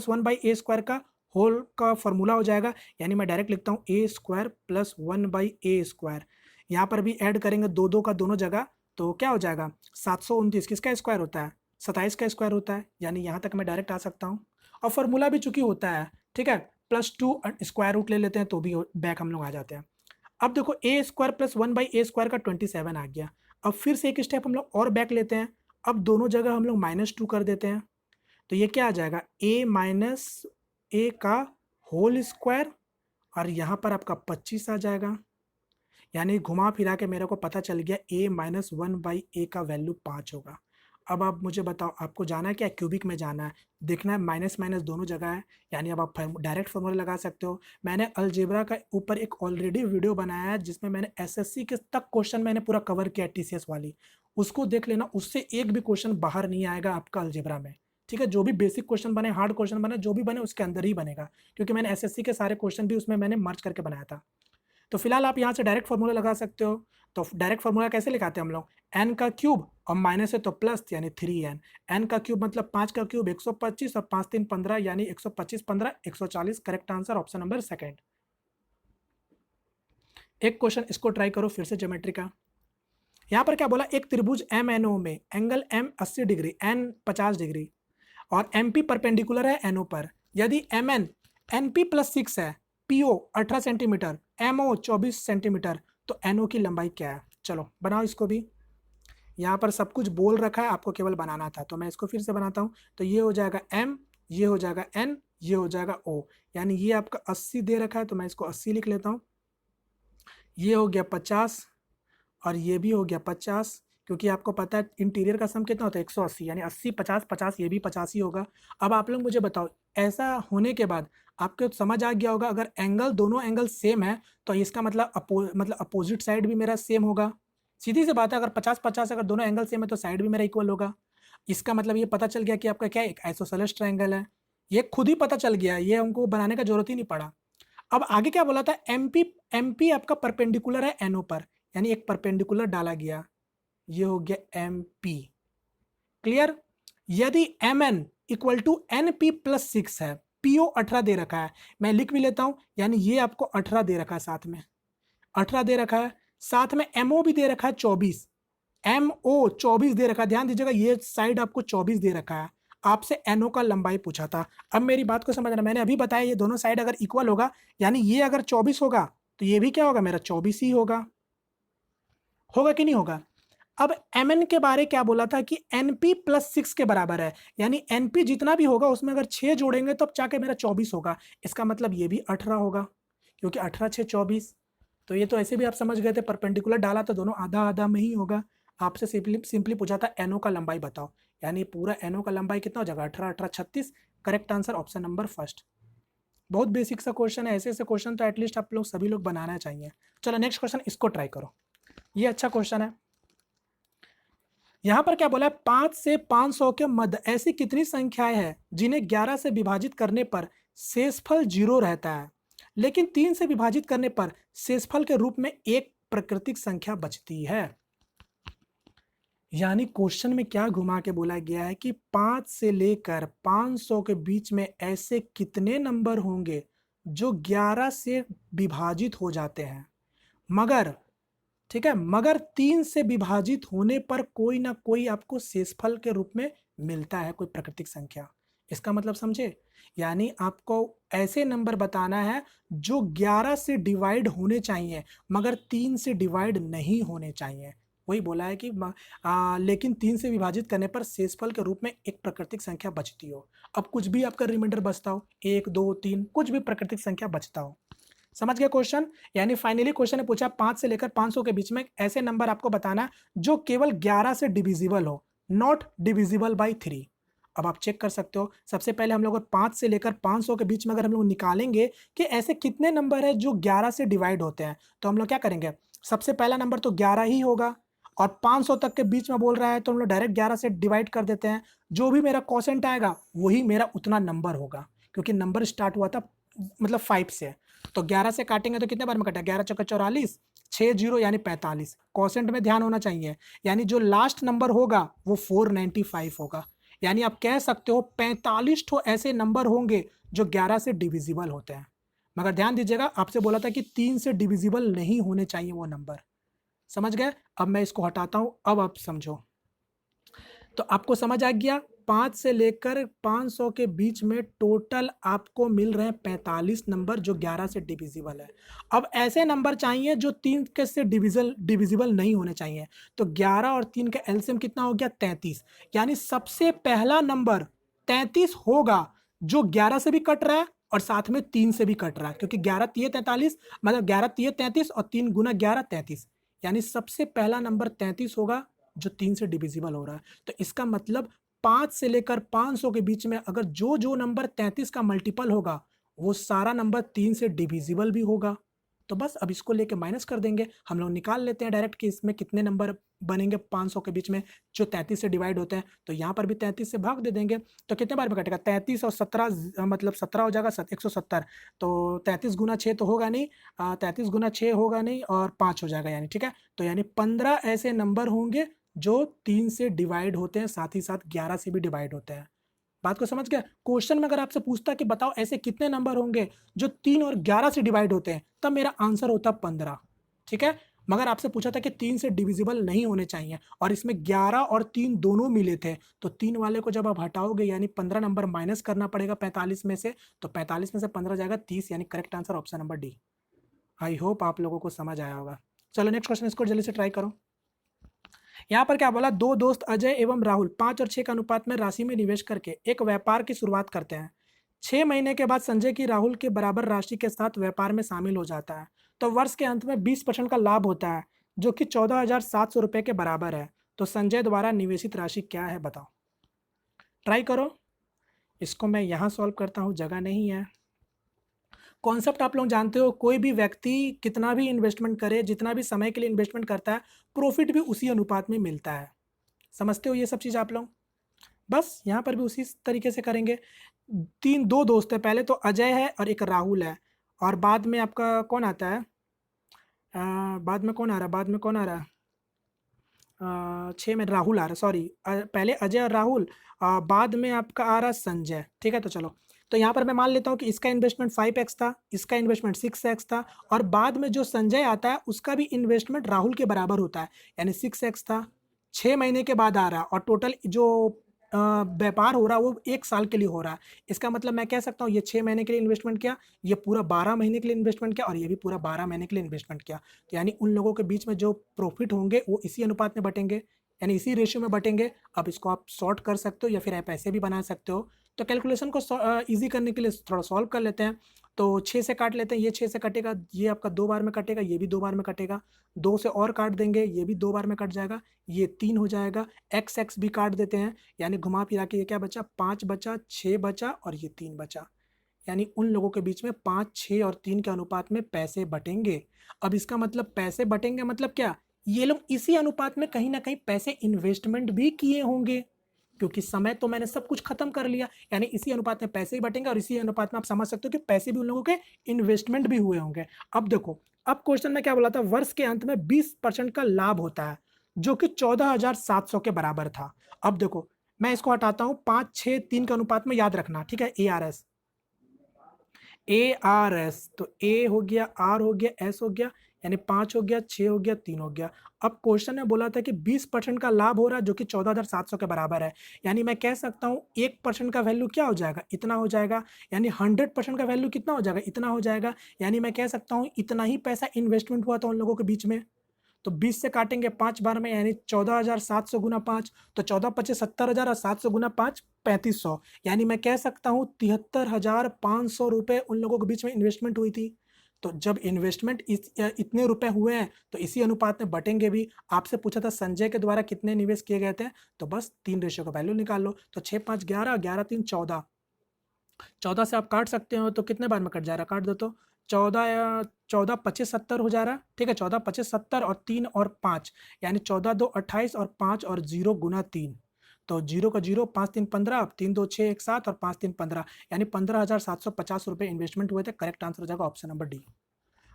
1 by A square का होल का फॉर्मूला हो जाएगा, यानी मैं डायरेक्ट लिखता हूँ A square plus 1 by A square. यहाँ पर भी ऐड करेंगे दो दो का दोनों जगह, तो क्या हो जाएगा 729 किसका स्क्वायर होता है, 27 का स्क्वायर होता है, यानी यहाँ तक मैं डायरेक्ट आ सकता हूँ। और फॉर्मूला भी चूंकि होता है, ठीक है, +2 स्क्वायर रूट ले लेते हैं तो भी बैक हम लोग आ जाते हैं। अब देखो A square plus 1 by A square का 27 आ गया। अब फिर से एक स्टेप हम लोग और बैक लेते हैं, अब दोनों जगह हम लोग -2 कर देते हैं, तो ये क्या आ जाएगा a माइनस ए का होल स्क्वायर, और यहाँ पर आपका 25 आ जाएगा, यानी घुमा फिरा के मेरे को पता चल गया a माइनस 1 बाई ए का वैल्यू 5 होगा। अब आप मुझे बताओ आपको जाना है क्या, क्यूबिक में जाना है, देखना है माइनस माइनस दोनों जगह है, यानी अब आप डायरेक्ट फॉर्मूला लगा सकते हो। मैंने अलजेब्रा का ऊपर एक ऑलरेडी वीडियो बनाया है जिसमें मैंने एसएससी के तक क्वेश्चन मैंने पूरा कवर किया टीसीएस वाली, उसको देख लेना, उससे एक भी क्वेश्चन बाहर नहीं आएगा आपका अलजेब्रा में। ठीक है, जो भी बेसिक क्वेश्चन बने, हार्ड क्वेश्चन बने, जो भी बने उसके अंदर ही बनेगा, क्योंकि मैंने एसएससी के सारे क्वेश्चन भी उसमें मैंने मर्ज करके बनाया था। तो फिलहाल आप यहाँ से डायरेक्ट फॉर्मूला लगा सकते हो। तो डायरेक्ट फॉर्मूला कैसे लिखाते हैं हम लोग, एन का क्यूब और माइनस है तो प्लस, यानी 3n, एन का क्यूब मतलब 5 का क्यूब 125 और 5 3 15, यानी 125 15 140। Correct answer option number second. एक क्वेश्चन इसको ट्राई करो फिर से ज्योमेट्री का। यहाँ पर क्या बोला, एक त्रिभुज एम एन ओ में angle M 80 degree, N 50 degree और एम पी परपेंडिकुलर है एनओ पर, यदि M N N P plus 6 है, P O 18 centimetre, M O 24 centimetre, तो एन ओ की लंबाई क्या है। चलो बनाओ इसको भी, यहाँ पर सब कुछ बोल रखा है, आपको केवल बनाना था, तो मैं इसको फिर से बनाता हूँ। तो ये हो जाएगा m, ये हो जाएगा n, ये हो जाएगा o, यानी ये आपका 80 दे रखा है तो मैं इसको 80 लिख लेता हूँ, ये हो गया 50 और ये भी हो गया 50, क्योंकि आपको पता है इंटीरियर का सम कितना होता है 180, यानी 80 50 50, ये भी 50 ही होगा। अब आप लोग मुझे बताओ, ऐसा होने के बाद आपको समझ आ गया होगा, अगर एंगल दोनों एंगल सेम है तो इसका मतलब अपोजिट साइड भी मेरा सेम होगा। सीधी सी बात है, अगर 50 50 अगर दोनों एंगल सेम है तो साइड भी मेरा इक्वल होगा। इसका मतलब ये पता चल गया कि आपका क्या एक आइसोसेलेस ट्रायंगल है, ये खुद ही पता चल गया, ये हमको बनाने का जरूरत ही नहीं पड़ा। अब आगे क्या बोला था, एमपी आपका परपेंडिकुलर है एनओ पर, यानी एक परपेंडिकुलर डाला गया, ये हो गया एम पी। क्लियर। यदि M N equal to N P plus 6 है, पीओ 18 दे रखा है, मैं लिख भी लेता हूं, यानी ये आपको 18 दे रखा है, साथ में 18 दे रखा है, साथ में एमओ भी दे रखा है 24, एमओ 24 दे रखा है, ध्यान दीजिएगा ये साइड आपको 24 दे रखा है। आपसे एनओ का लंबाई पूछा था। अब मेरी बात को समझना, मैंने अभी बताया ये दोनों साइड अगर इक्वल होगा, यानी ये अगर 24 होगा तो ये भी क्या होगा, मेरा 24 ही होगा, होगा कि नहीं होगा। अब mn के बारे क्या बोला था कि np प्लस 6 के बराबर है, यानी np जितना भी होगा उसमें अगर 6 जोड़ेंगे तब जाके मेरा 24 होगा, इसका मतलब ये भी 18 होगा, क्योंकि 18 6 24। तो ये तो ऐसे भी आप समझ गए थे, परपेंडिकुलर डाला तो दोनों आधा आधा में ही होगा। आपसे सिंपली पूछा था एनओ का लंबाई बताओ, यानी पूरा एनओ का लंबाई कितना हो जाएगा, 18 18 36। Correct answer option number first. बहुत बेसिक सा क्वेश्चन है, ऐसे ऐसे क्वेश्चन तो एटलीस्ट आप लोग सभी लोग बनाना चाहिए। चलो नेक्स्ट क्वेश्चन इसको ट्राई करो, ये अच्छा क्वेश्चन है। यहाँ पर क्या बोला है, 5 से 500 के मध्य ऐसी कितनी संख्याएं हैं जिन्हें 11 से विभाजित करने पर शेषफल 0 रहता है, लेकिन 3 से विभाजित करने पर शेषफल के रूप में एक प्राकृतिक संख्या बचती है। यानी क्वेश्चन में क्या घुमा के बोला गया है कि 5 से लेकर 500 के बीच में ऐसे कितने नंबर होंगे जो 11 से विभाजित हो जाते हैं, मगर ठीक है, मगर 3 से विभाजित होने पर कोई ना कोई आपको शेषफल के रूप में मिलता है, कोई प्राकृतिक संख्या। इसका मतलब समझे, यानी आपको ऐसे नंबर बताना है जो 11 से डिवाइड होने चाहिए मगर 3 से डिवाइड नहीं होने चाहिए। वही बोला है कि लेकिन 3 से विभाजित करने पर शेषफल के रूप में एक प्राकृतिक संख्या बचती हो। अब कुछ भी आपका रिमाइंडर बचता हो, 1 2 3, कुछ भी प्राकृतिक संख्या बचता हो। समझ गया क्वेश्चन। यानी फाइनली क्वेश्चन ने पूछा 5 से लेकर 500 के बीच में ऐसे नंबर आपको बताना जो केवल 11 से डिविजिबल हो, नॉट डिविजिबल बाई 3। अब आप चेक कर सकते हो, सबसे पहले हम लोग 5 से लेकर 500 के बीच में अगर हम लोग निकालेंगे कि ऐसे कितने नंबर है जो 11 से डिवाइड होते हैं, तो हम लोग क्या करेंगे, सबसे पहला नंबर तो 11 ही होगा और 500 तक के बीच में बोल रहा है तो हम लोग डायरेक्ट 11 से डिवाइड कर देते हैं। जो भी मेरा क्वोशेंट आएगा वही मेरा उतना नंबर होगा, क्योंकि नंबर स्टार्ट हुआ था मतलब 5 से, तो 11 से काटेंगे तो कितने बार में कटा, 11 चौका 44, 6 जीरो यानी 45। क्वोशेंट में ध्यान होना चाहिए, यानी जो लास्ट नंबर होगा वो 495 होगा। यानी आप कह सकते हो 45 ठो ऐसे नंबर होंगे जो 11 से डिविजिबल होते हैं, मगर ध्यान दीजिएगा आपसे बोला था कि 3 से डिविजिबल नहीं होने चाहिए वो नंबर। समझ गए। अब मैं इसको हटाता हूं, अब आप समझो। तो आपको समझ आ गया, 5 से लेकर 500 के बीच में टोटल आपको मिल रहे हैं 45 नंबर जो 11 से डिविजिबल है। अब ऐसे नंबर चाहिए जो 3 के से डिविजिबल नहीं होने चाहिए, तो 11 और 3 का एलसीएम कितना हो गया, 33। यानी सबसे पहला नंबर 33 होगा जो 11 से भी कट रहा है और साथ में 3 से भी कट रहा है, क्योंकि 11 तिये 43, मतलब 11 तिये 33 और 3 गुना 11 33। यानी सबसे पहला नंबर 33 होगा जो 3 से डिविजिबल हो रहा है। तो इसका मतलब 5 से लेकर 500 के बीच में अगर जो जो नंबर 33 का मल्टीपल होगा वो सारा नंबर 3 से डिविजिबल भी होगा। तो बस अब इसको लेके माइनस कर देंगे, हम लोग निकाल लेते हैं डायरेक्ट कि इसमें कितने नंबर बनेंगे 500 के बीच में जो 33 से डिवाइड होते हैं। तो यहाँ पर भी 33 से भाग दे देंगे, तो कितने बार में कटेगा, 33 और 17 मतलब 17 हो जाएगा 170। तो 33 गुना 6 तो होगा नहीं, 33 गुना 6 होगा नहीं और 5 हो जाएगा, यानी ठीक है। तो यानी 15 ऐसे नंबर होंगे जो 3 से डिवाइड होते हैं, साथ ही साथ 11 से भी डिवाइड होते हैं। बात को समझ गया। क्वेश्चन में अगर आपसे पूछता कि बताओ ऐसे कितने नंबर होंगे जो 3 और 11 से डिवाइड होते हैं, तब मेरा आंसर होता 15। ठीक है, मगर आपसे पूछा था कि 3 से डिविजिबल नहीं होने चाहिए और इसमें 11 और 3 दोनों मिले थे, तो 3 वाले को जब आप हटाओगे यानी 15 नंबर माइनस करना पड़ेगा 45 में से, तो 45 में से 15 जाएगा 30, यानी correct answer option number D. I hope आप लोगों को समझ आया होगा। चलो नेक्स्ट क्वेश्चन, इसको जल्दी से ट्राई करो। यहाँ पर क्या बोला, दो दोस्त अजय एवं राहुल 5 और 6 के अनुपात में राशि में निवेश करके एक व्यापार की शुरुआत करते हैं। 6 महीने के बाद संजय की राहुल के बराबर राशि के साथ व्यापार में शामिल हो जाता है, तो वर्ष के अंत में 20% का लाभ होता है जो कि 14,700 रुपये के बराबर है। तो संजय द्वारा निवेशित राशि क्या है, बताओ। ट्राई करो, इसको मैं यहाँ सॉल्व करता हूँ, जगह नहीं है। कॉन्सेप्ट आप लोग जानते हो, कोई भी व्यक्ति कितना भी इन्वेस्टमेंट करे, जितना भी समय के लिए इन्वेस्टमेंट करता है, प्रॉफिट भी उसी अनुपात में मिलता है। समझते हो ये सब चीज़ आप लोग। बस यहाँ पर भी उसी तरीके से करेंगे। दो दोस्त है, पहले तो अजय है और एक राहुल है, और बाद में आपका कौन आता है, बाद में कौन आ रहा है, बाद में कौन आ रहा है, 6 में राहुल आ रहा है, सॉरी, पहले अजय और राहुल, बाद में आपका आ रहा है संजय। ठीक है, तो चलो, तो यहाँ पर मैं मान लेता हूँ कि इसका इन्वेस्टमेंट 5x था, इसका इन्वेस्टमेंट 6x था, और बाद में जो संजय आता है उसका भी इन्वेस्टमेंट राहुल के बराबर होता है, यानी 6x था। 6 महीने के बाद आ रहा है और टोटल जो व्यापार हो रहा है वो 1 साल के लिए हो रहा है। इसका मतलब मैं कह सकता हूँ ये 6 महीने के लिए इन्वेस्टमेंट किया, ये पूरा 12 महीने के लिए इन्वेस्टमेंट किया, और ये भी पूरा 12 महीने के लिए इन्वेस्टमेंट किया। तो यानी उन लोगों के बीच में जो प्रॉफिट होंगे वो इसी अनुपात में बटेंगे, यानी इसी रेशियो में बटेंगे। अब इसको आप सॉर्ट कर सकते हो या फिर आप ऐसे भी बना सकते हो। तो कैलकुलेशन को ईजी करने के लिए थोड़ा सॉल्व कर लेते हैं। तो 6 से काट लेते हैं, ये 6 से कटेगा, ये आपका 2 बार में कटेगा, ये भी 2 बार में कटेगा, 2 से और काट देंगे, ये भी 2 बार में कट जाएगा, ये 3 हो जाएगा, x भी काट देते हैं, यानी घुमा फिरा के ये क्या बचा, 5 बचा, 6 बचा और ये 3 बचा। यानी उन लोगों के बीच में 5, 6 और 3 के अनुपात में पैसे बटेंगे। अब इसका मतलब पैसे बटेंगे मतलब क्या, ये लोग इसी अनुपात में कहीं ना कहीं पैसे इन्वेस्टमेंट भी किए होंगे, क्योंकि समय तो मैंने सब कुछ खत्म कर लिया, यानी इसी अनुपात में पैसे ही बटेंगे और इसी अनुपात में आप समझ सकते हो कि पैसे भी उन लोगों के इन्वेस्टमेंट भी हुए होंगे। अब देखो, अब क्वेश्चन में क्या बोला था, वर्ष के अंत में 20% का लाभ होता है, जो कि 14,700 के बराबर था। अब देखो, मैं इसको हटाता हूं, 5, 6, 3 के अनुपात में, याद रखना, ठीक है, ARS, तो ए हो गया, आर हो गया, एस हो गया, यानी 5 हो गया, 6 हो गया, 3 हो गया। अब क्वेश्चन में बोला था कि 20% का लाभ हो रहा है, जो कि 14,700 के बराबर है, यानी मैं कह सकता हूँ 1% का वैल्यू क्या हो जाएगा, इतना हो जाएगा, यानी 100% का वैल्यू कितना हो जाएगा, इतना हो जाएगा, यानी मैं कह सकता हूँ इतना ही पैसा इन्वेस्टमेंट हुआ था उन लोगों के बीच में। तो 20 से काटेंगे 5 बार में, यानी 14,700 गुना 5, तो 14 25 70,000 और 700 गुना 5 3500, यानी मैं कह सकता हूँ 73,500 रुपये उन लोगों के बीच में इन्वेस्टमेंट हुई थी। तो जब इन्वेस्टमेंट इतने रुपए हुए हैं तो इसी अनुपात में बटेंगे भी। आपसे पूछा था संजय के द्वारा कितने निवेश किए गए थे, तो बस 3 रेशियो का वैल्यू निकाल लो। तो 6 5 11, 11 3 14, 14 से आप काट सकते हो, तो कितने बार में कट जा रहा, काट दो तो 14 14 25 70 हो जा रहा, ठीक है, 14 25 70 और 3 और 5, यानी 14 2 28 और 5 और 0 गुना 3, तो 0 का 0, 5 3 15, 3 2 6 1 7 और 5 3 15, यानी 15,750 रुपये इन्वेस्टमेंट हुए थे। करेक्ट आंसर हो जाएगा ऑप्शन नंबर डी।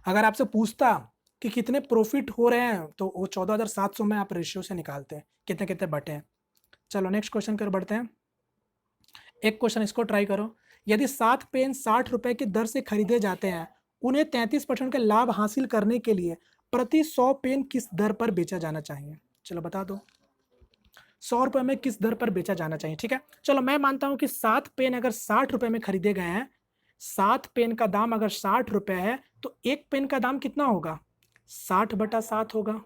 अगर आपसे पूछता कि कितने प्रॉफिट हो रहे हैं, तो वो 14,700 में आप रेशियो से निकालते हैं कितने कितने बटे हैं। चलो नेक्स्ट क्वेश्चन कर बढ़ते हैं। एक क्वेश्चन इसको ट्राई करो। यदि 7 पेन 60 रुपए की दर से खरीदे जाते हैं, उन्हें 33% के लाभ हासिल करने के लिए प्रति 100 पेन किस दर पर बेचा जाना चाहिए। चलो बता दो, 100 रुपए में किस दर पर बेचा जाना चाहिए। ठीक है, चलो मैं मानता हूं कि 7 पेन अगर 60 रुपए में खरीदे गए हैं, 7 पेन का दाम अगर 60 रुपए है, तो एक पेन का दाम कितना होगा, 60/7 होगा।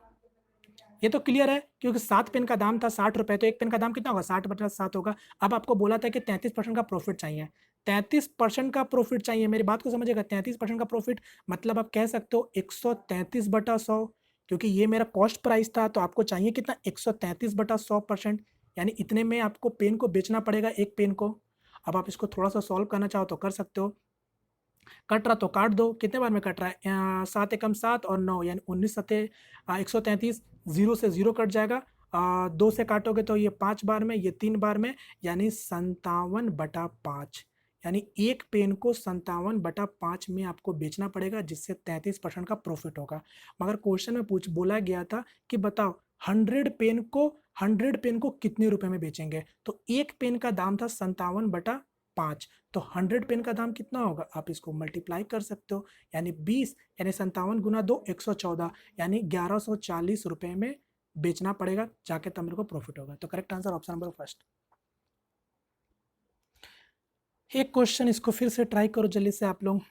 ये तो क्लियर है, क्योंकि 7 पेन का दाम था 60 रुपए, तो एक पेन का दाम कितना होगा, 60/7 होगा। अब आपको बोला था कि 33% का प्रॉफिट चाहिए, 33% का प्रॉफिट चाहिए, मेरी बात को समझिएगा, 33% का प्रॉफिट मतलब आप कह सकते हो 133/100, क्योंकि ये मेरा कॉस्ट प्राइस था, तो आपको चाहिए कितना, 133/100%, यानी इतने में आपको पेन को बेचना पड़ेगा, एक पेन को। अब आप इसको थोड़ा सा सॉल्व करना चाहो तो कर सकते हो, कट रहा तो काट दो, कितने बार में कट रहा है, 7 एकम 7 और 9, यानी 19 सते 133, 0 से 0 कट जाएगा, 2 से काटोगे तो ये 5 बार में, ये 3 बार में, यानी 57/5, यानी एक पेन को 57/5 में आपको बेचना पड़ेगा, जिससे 33% का प्रॉफिट होगा। मगर क्वेश्चन में बोला गया था कि बताओ 100 पेन को कितने रुपए में बेचेंगे, तो एक पेन का दाम था 57/5, तो 100 पेन का दाम कितना होगा, आप इसको मल्टीप्लाई कर सकते हो, यानी 20, यानी 57 गुना 2 114, यानी 1140 रुपए में बेचना पड़ेगा, जाके तब मेरे को प्रॉफिट होगा। तो correct answer option number first. एक क्वेश्चन इसको फिर से ट्राई करो जल्दी से आप लोग।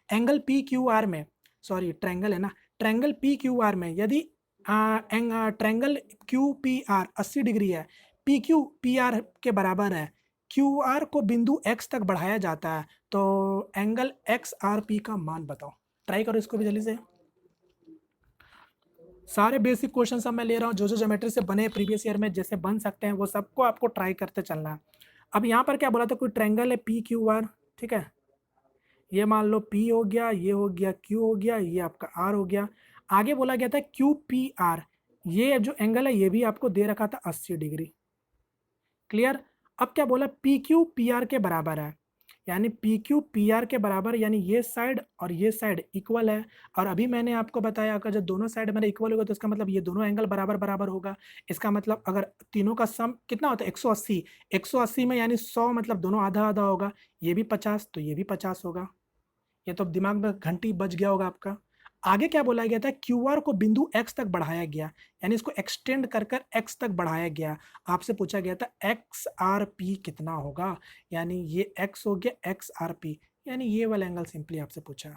एंगल पी क्यू आर में, सॉरी ट्रायंगल है ना, ट्रायंगल पी क्यू आर में यदि triangle Q P R 80 degree है, पी क्यू पी आर के बराबर है, क्यू आर को बिंदु एक्स तक बढ़ाया जाता है, तो एंगल एक्स आर पी का मान बताओ। ट्राई करो इसको भी जल्दी से। सारे बेसिक क्वेश्चन सब मैं ले रहा हूँ, जो जो ज्योमेट्री से बने प्रीवियस ईयर में जैसे बन सकते हैं, वो सबको आपको ट्राई करते चलना है। अब यहाँ पर क्या बोला था, कोई ट्रायंगल है पी क्यू आर, ठीक है, ये मान लो P हो गया, ये हो गया Q हो गया, ये आपका R हो गया। आगे बोला गया था QPR, ये जो एंगल है ये भी आपको दे रखा था 80 डिग्री। क्लियर। अब क्या बोला, PQPR के बराबर है, यानी PQPR के बराबर, यानी ये साइड और ये साइड इक्वल है। और अभी मैंने आपको बताया अगर जब दोनों साइड मेरे इक्वल होगा तो इसका मतलब ये दोनों एंगल बराबर बराबर होगा। इसका मतलब अगर तीनों का सम कितना होता है 180, 180 में यानी 100 मतलब दोनों आधा आधा होगा, ये भी 50 तो ये भी 50 होगा। ये तो दिमाग में घंटी बज गया होगा आपका। आगे क्या बोला गया था, क्यू आर को बिंदु एक्स तक बढ़ाया गया, यानी इसको एक्सटेंड कर कर एक्स तक बढ़ाया गया। आपसे पूछा गया था एक्स आर पी कितना होगा, यानी ये एक्स हो गया एक्स आर पी, यानी ये वाला एंगल सिंपली आपसे पूछा।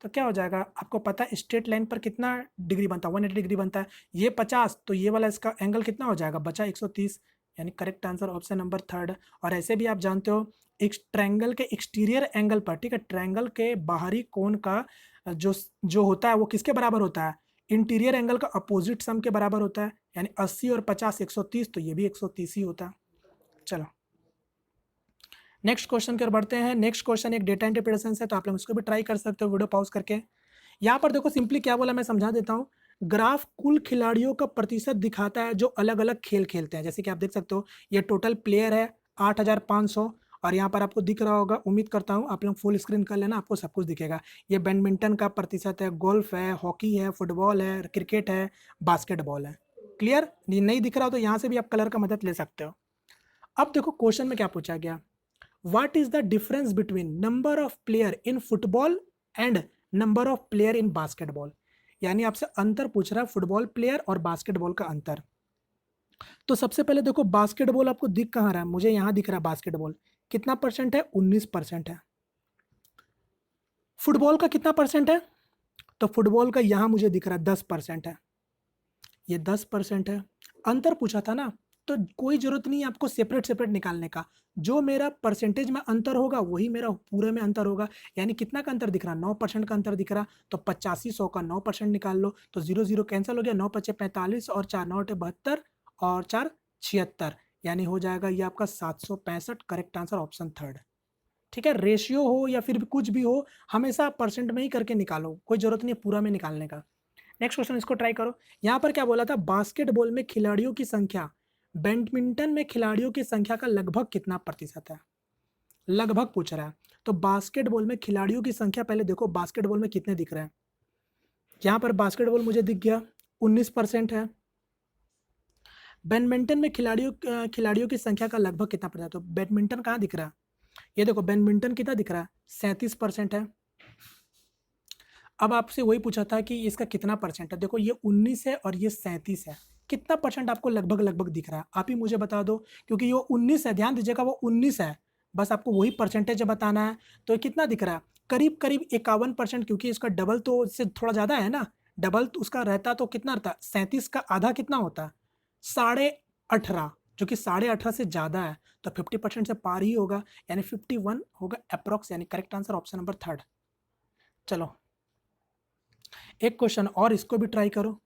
तो क्या हो जाएगा, आपको पता है स्ट्रेट लाइन पर कितना डिग्री बनता है, 180 डिग्री बनता है, ये 50, तो ये वाला इसका एंगल कितना हो जाएगा, बचा 130, यानी correct answer option number third. और ऐसे भी आप जानते हो एक ट्रायंगल के एक्सटीरियर एंगल पर, ठीक है, ट्रायंगल के बाहरी कोण का जो जो होता है वो किसके बराबर होता है, इंटीरियर एंगल का अपोजिट सम के बराबर होता है, यानी 80 और 50 130, तो ये भी 130 ही होता है। चलो नेक्स्ट क्वेश्चन की ओर बढ़ते हैं। नेक्स्ट क्वेश्चन एक डेटा इंटरप्रिटेशन से, तो आप लोग इसको भी ट्राई कर सकते हो वीडियो पॉज करके। यहाँ पर देखो सिंपली क्या बोला मैं समझा देता हूँ। ग्राफ कुल खिलाड़ियों का प्रतिशत दिखाता है जो अलग अलग खेल खेलते हैं। जैसे कि आप देख सकते हो ये टोटल प्लेयर है 8,500 और यहाँ पर आपको दिख रहा होगा, उम्मीद करता हूँ आप लोग फुल स्क्रीन कर लेना, आपको सब कुछ दिखेगा। ये बैडमिंटन का प्रतिशत है, गोल्फ है, हॉकी है, फुटबॉल है, क्रिकेट है, बास्केटबॉल है। क्लियर? नहीं दिख रहा हो तो यहाँ से भी आप कलर का मदद ले सकते हो। अब देखो क्वेश्चन में क्या पूछा गया, what is the difference between number of player in football and number of player in basketball. यानी आपसे अंतर पूछ रहा है फुटबॉल प्लेयर और बास्केटबॉल का अंतर। तो सबसे पहले देखो बास्केटबॉल आपको दिख कहाँ रहा है, मुझे यहां दिख रहा है बास्केटबॉल कितना परसेंट है, 19% है। फुटबॉल का कितना परसेंट है, तो फुटबॉल का यहां मुझे दिख रहा है 10% है, ये 10% है। अंतर पूछा था ना, तो कोई जरूरत नहीं है आपको सेपरेट सेपरेट निकालने का, जो मेरा परसेंटेज में अंतर होगा वही मेरा पूरे में अंतर होगा। यानी कितना का अंतर दिख रहा, 9% का अंतर दिख रहा, तो 8500 का 9% निकाल लो, तो 0 0 कैंसिल हो गया, 9 5 45 और 4 9 72 और 4 76, यानी हो जाएगा ये आपका 765। Correct answer option third. ठीक है, रेशियो हो या फिर भी कुछ भी हो, हमेशा परसेंट में ही करके निकालो, कोई जरूरत नहीं है पूरा में निकालने का। नेक्स्ट क्वेश्चन इसको ट्राई करो। यहां पर क्या बोला था, बास्केटबॉल में खिलाड़ियों की संख्या बैडमिंटन में खिलाड़ियों की संख्या का लगभग कितना प्रतिशत है, लगभग पूछ रहा है। तो बास्केटबॉल में खिलाड़ियों की संख्या, पहले देखो बास्केटबॉल में कितने दिख रहे हैं। यहां पर बास्केटबॉल मुझे दिख गया 19% है। बैडमिंटन में खिलाड़ियों की संख्या का लगभग कितना प्रतिशत, तो बैडमिंटन कहाँ दिख रहा है, ये देखो बैडमिंटन कितना दिख रहा है, 37% है। अब आपसे वही पूछा था कि इसका कितना परसेंट है, देखो ये 19 है और ये 37 है, कितना परसेंट आपको लगभग लगभग दिख रहा है, आप ही मुझे बता दो। क्योंकि ये 19 है, ध्यान दीजिएगा वो 19 है, बस आपको वही परसेंटेज बताना है। तो कितना दिख रहा है, करीब करीब 51%, क्योंकि इसका डबल तो इससे थोड़ा ज़्यादा है ना, डबल तो उसका रहता तो कितना रहता, 37 का आधा कितना होता है, 18.5, जो कि 18.5 से ज़्यादा है, तो 50% से पार ही होगा, यानी 51 होगा अप्रॉक्स, यानी correct answer option number third. चलो एक क्वेश्चन और, इसको भी ट्राई करो,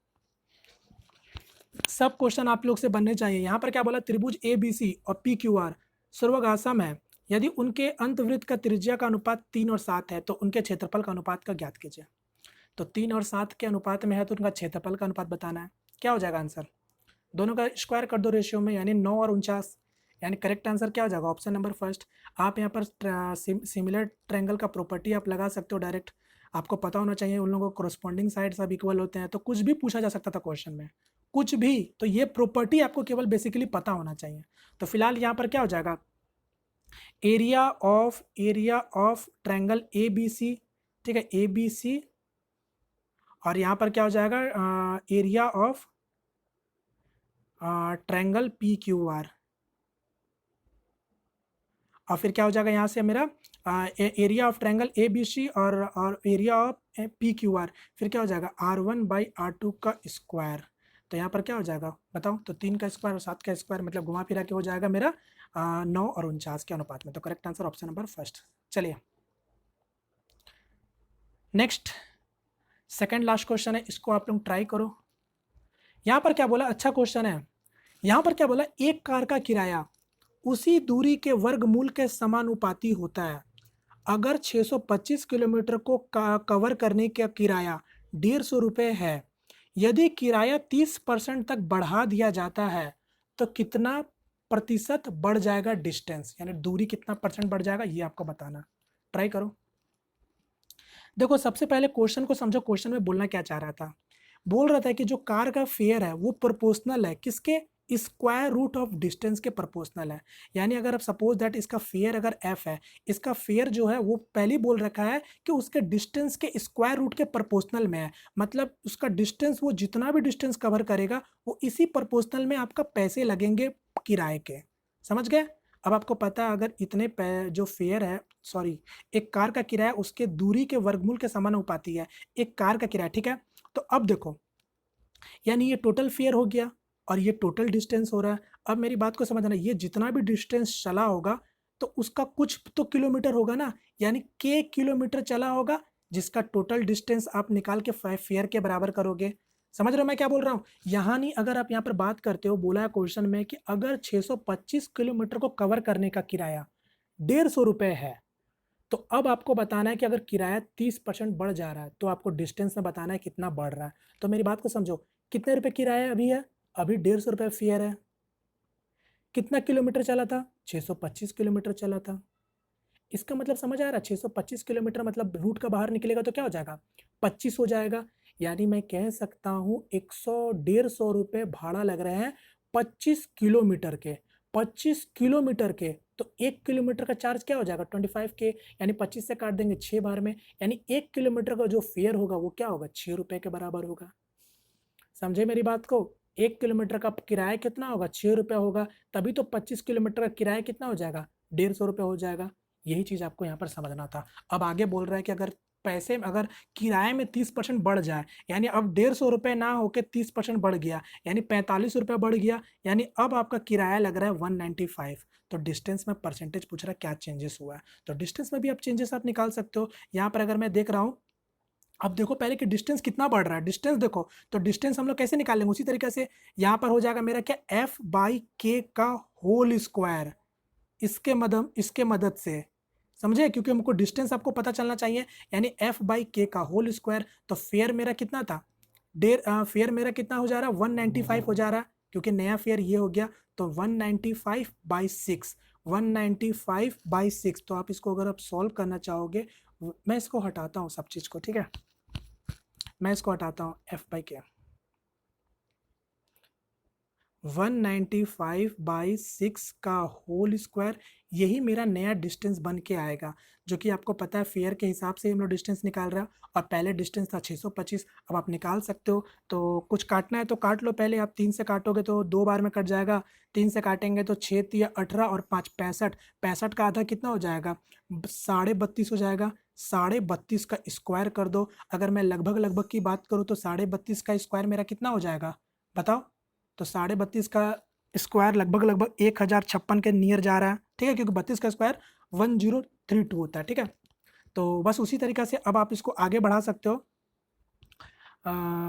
सब क्वेश्चन आप लोग से बनने चाहिए। यहाँ पर क्या बोला, त्रिभुज ए बी सी और पी क्यू आर सर्वगासम है, यदि उनके अंतवृत्त का त्रिज्या का अनुपात 3 और 7 है तो उनके क्षेत्रफल का अनुपात का ज्ञात कीजिए। तो 3 और 7 के अनुपात में है तो उनका क्षेत्रफल का अनुपात बताना है। क्या हो जाएगा आंसर, दोनों का स्क्वायर कर दो रेशियो में, यानी 9 और 49, यानी करेक्ट आंसर क्या हो जाएगा ऑप्शन नंबर फर्स्ट। आप यहाँ पर सिमिलर ट्रायंगल का प्रॉपर्टी आप लगा सकते हो डायरेक्ट, आपको पता होना चाहिए उन लोगों को कोरस्पॉन्डिंग साइड सब इक्वल होते हैं, तो कुछ भी पूछा जा सकता था क्वेश्चन में, कुछ भी, तो ये प्रॉपर्टी आपको केवल बेसिकली पता होना चाहिए। तो फिलहाल यहाँ पर क्या हो जाएगा, area of triangle A B C, ठीक है ए बी सी, और यहाँ पर क्या हो जाएगा area of triangle P Q R, और फिर क्या हो जाएगा यहाँ से मेरा area of triangle A B C और area of P Q R, फिर क्या हो जाएगा R1/R2 का स्क्वायर। तो यहाँ पर क्या हो जाएगा बताओ, तो 3 का स्क्वायर और 7 का स्क्वायर, मतलब घुमा फिरा के हो जाएगा मेरा 9 और 49 के अनुपात में। तो correct answer option number first. चलिए नेक्स्ट सेकेंड लास्ट क्वेश्चन है, इसको आप लोग ट्राई करो। यहाँ पर क्या बोला, अच्छा क्वेश्चन है। यहाँ पर क्या बोला, एक कार का किराया उसी दूरी के वर्गमूल के समानुपाती होता है। अगर 625 किलोमीटर को कवर करने का किराया 150 रुपये है, यदि किराया 30% तक बढ़ा दिया जाता है तो कितना प्रतिशत बढ़ जाएगा डिस्टेंस, यानी दूरी कितना परसेंट बढ़ जाएगा, ये आपको बताना। ट्राई करो। देखो सबसे पहले क्वेश्चन को समझो, क्वेश्चन में बोलना क्या चाह रहा था, बोल रहा था कि जो कार का फेयर है वो प्रोपोर्शनल है किसके, स्क्वायर रूट ऑफ डिस्टेंस के प्रोपोर्शनल है। यानी अगर आप सपोज दैट इसका फेयर अगर एफ है, इसका फेयर जो है वो पहले ही बोल रखा है कि उसके डिस्टेंस के स्क्वायर रूट के प्रोपोर्शनल में है, मतलब उसका डिस्टेंस, वो जितना भी डिस्टेंस कवर करेगा वो इसी प्रोपोर्शनल में आपका पैसे लगेंगे किराए के। समझ गए? अब आपको पता है अगर इतने जो फेयर है, सॉरी, एक कार का किराया उसके दूरी के वर्गमूल के समानुपाती है, एक कार का किराया, ठीक है। तो अब देखो, यानी ये टोटल फेयर हो गया और ये टोटल डिस्टेंस हो रहा है। अब मेरी बात को समझना, ये जितना भी डिस्टेंस चला होगा तो उसका कुछ तो किलोमीटर होगा ना, यानी के किलोमीटर चला होगा, जिसका टोटल डिस्टेंस आप निकाल के फेयर के बराबर करोगे। समझ रहे हो मैं क्या बोल रहा हूँ? यहाँ नहीं, अगर आप यहाँ पर बात करते हो, बोला है क्वेश्चन में कि अगर 625 किलोमीटर को कवर करने का किराया 150 रुपये है, तो अब आपको बताना है कि अगर किराया 30% बढ़ जा रहा है तो आपको डिस्टेंस में बताना है कितना बढ़ रहा है। तो मेरी बात को समझो, कितने रुपए किराया अभी है? अभी 150 रुपये फेयर है। कितना किलोमीटर चला था? 625 किलोमीटर चला था। इसका मतलब समझ आ रहा है? 625 किलोमीटर मतलब रूट का बाहर निकलेगा तो क्या हो जाएगा? 25 हो जाएगा। यानी मैं कह सकता हूँ 100-150 रुपये भाड़ा लग रहे हैं 25 किलोमीटर के। 25 किलोमीटर के तो 1 किलोमीटर का चार्ज क्या हो जाएगा? 25 के, यानी 25 से काट देंगे 6 बार में, यानी 1 किलोमीटर का जो फेयर होगा वो क्या होगा? 6 रुपये के बराबर होगा। समझे मेरी बात को? 1 किलोमीटर का किराया कितना होगा? 6 रुपये होगा। तभी तो 25 किलोमीटर का किराया कितना हो जाएगा? 150 रुपये हो जाएगा। यही चीज़ आपको यहाँ पर समझना था। अब आगे बोल रहा है कि अगर किराए में 30% बढ़ जाए, यानी अब 150 रुपये ना होके 30% बढ़ गया, यानी 45 रुपये बढ़ गया, यानी अब आपका किराया लग रहा है 195। तो डिस्टेंस में परसेंटेज पूछ रहा है क्या चेंजेस हुआ है। तो डिस्टेंस में भी आप चेंजेस आप निकाल सकते हो। यहाँ पर अगर मैं देख रहा हूँ, अब देखो पहले कि डिस्टेंस कितना बढ़ रहा है। डिस्टेंस देखो, तो डिस्टेंस हम लोग कैसे निकालेंगे? उसी तरीके से यहाँ पर हो जाएगा मेरा क्या? F/K का होल स्क्वायर। इसके मदद से, समझे? क्योंकि हमको डिस्टेंस आपको पता चलना चाहिए, यानी F/K का होल स्क्वायर। तो फेयर मेरा कितना था? फेयर मेरा कितना हो जा रहा है? 195 हो जा रहा है, क्योंकि नया फेयर ये हो गया। तो 195/6, 195/6। तो आप इसको अगर आप सॉल्व करना चाहोगे, मैं इसको हटाता हूँ सब चीज़ को, ठीक है? मैं इसको हटाता हूँ F/K। 195/6 का होल स्क्वायर, यही मेरा नया डिस्टेंस बन के आएगा, जो कि आपको पता है फेयर के हिसाब से हम लोग डिस्टेंस निकाल रहे हैं। और पहले डिस्टेंस था 625। अब आप निकाल सकते हो, तो कुछ काटना है तो काट लो पहले। आप 3 से काटोगे तो 2 बार में कट जाएगा। 3 से काटेंगे तो 6 तिया 18 और 5 65। 65 का आधा कितना हो जाएगा? 32.5 हो जाएगा। 32.5 का स्क्वायर कर दो। अगर मैं लगभग लगभग की बात करूँ तो 32.5 का स्क्वायर मेरा कितना हो जाएगा? बताओ। तो 32.5 का स्क्वायर लगभग लगभग 1056 के नियर जा रहा है, ठीक है? क्योंकि 32 का स्क्वायर 1032 होता है, ठीक है? तो बस उसी तरीका से अब आप इसको आगे बढ़ा सकते हो।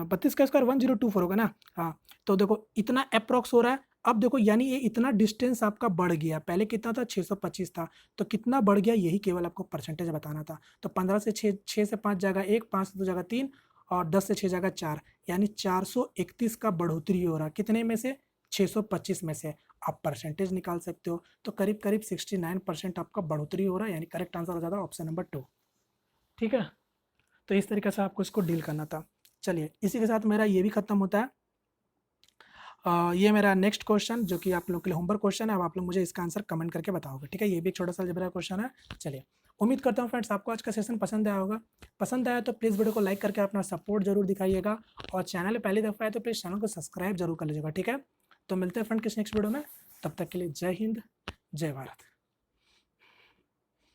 32 का स्क्वायर 1024 होगा ना? हाँ। तो देखो इतना अप्रॉक्स हो रहा है। अब देखो, यानी ये इतना डिस्टेंस आपका बढ़ गया। पहले कितना था? 625 था। तो कितना बढ़ गया, यही केवल आपको परसेंटेज बताना था। तो 15 से 6, 6 से 5 जाएगा 1, 5 से 2 जाएगा 3, और 10 से 6 जाएगा 4, यानी 431 का बढ़ोतरी हो रहा। कितने में से? 625 में से। आप परसेंटेज निकाल सकते हो। तो करीब करीब 69% आपका बढ़ोतरी हो रहा है, यानी करेक्ट आंसर हो जाता है ऑप्शन नंबर 2, ठीक है? तो इस तरीके से आपको इसको डील करना था। चलिए, इसी के साथ मेरा ये भी खत्म होता है। ये मेरा नेक्स्ट क्वेश्चन, जो कि आप लोग के लिए होमवर्क क्वेश्चन है। अब आप लोग मुझे इसका आंसर कमेंट करके बताओगे, ठीक है? ये भी एक छोटा सा अलजेब्रा क्वेश्चन है। चलिए, उम्मीद करता हूँ फ्रेंड्स आपको आज का सेशन पसंद आया होगा। पसंद आया तो प्लीज़ वीडियो को लाइक करके अपना सपोर्ट जरूर दिखाइएगा, और चैनल पे पहली दफ़ा आए तो प्लीज़ चैनल को सब्सक्राइब जरूर कर लीजिएगा, ठीक है? तो मिलते हैं फ्रेंड किस नेक्स्ट वीडियो में। तब तक के लिए जय हिंद, जय भारत।